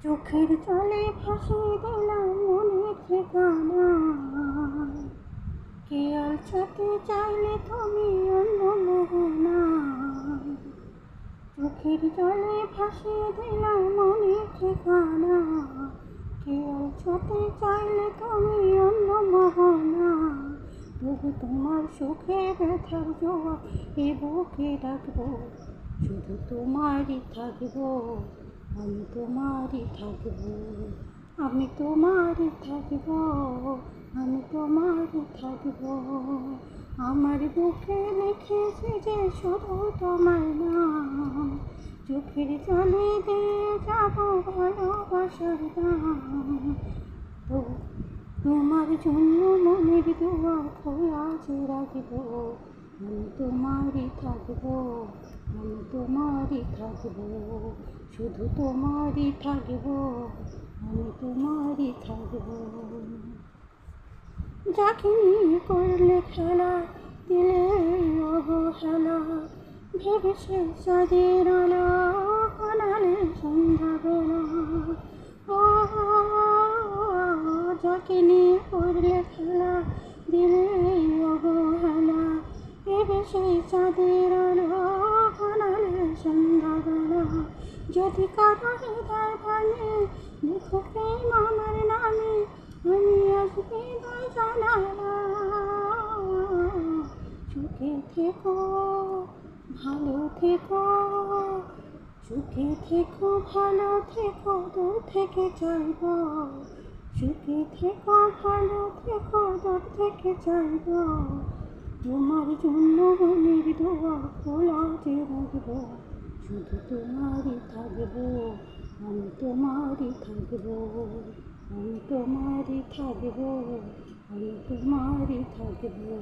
চোখের জলে ভাসিয়ে দিলাম মনের ঠিকানা। কে আলছাতে চাইলে তুমি অন্য মোহনা। চোখের জলে ভাসিয়ে দিলাম মনের ঠিকানা। কে আলছাতে চাইলে তুমি অন্য মোহনা। তবু তোমার সুখে ব্যথার জোয়া এ বুকে ডাকবো, শুধু তোমারই থাকবো, আমি তোমারই থাকবো, আমি তোমারই থাকবো, আমি তোমারই থাকবো। আমার বুকে লিখেছি যে শুধু তোমার নাম, চোখের জলে দিয়ে যাবো ভালোবাসার দাম। তো তোমার জন্য মনের দুয়ার খোলা যে রাখবো, আমি তোমারই থাকবো, আমি তোমারই থাকবো, শুধু তোমারই থাকবো, আমি তোমারই থাকবো। যাকে নিয়ে করলে খেলা, দিলে অবহেলা, ভেবে সে চাঁদের আলো বানালে সন্ধ্যাবেলা। যাকে নিয়ে করলে খেলা, দিলে অবহেলা, ভেবে সেই চাঁদের আলো বানালে সন্ধ্যাবেলা। যদি কারো হৃদয় ভাঙে লিখো প্রেম আমার নামে, আমি আজ হৃদয় জানালাম। সুখে থেকো, ভালো থেকো, সুখে থেকো, ভালো থেকো, দূর থেকে চাইব। সুখে থেকো, ভালো থেকো, দূর থেকে চাইব। তোমার জন্য মনের দুয়ার খোলা যে রাখবো, শুধু তোমারই থাকবো, আমি তোমারই থাকবো, আমি তোমারই থাকবো, আমি তোমারই থাকবো।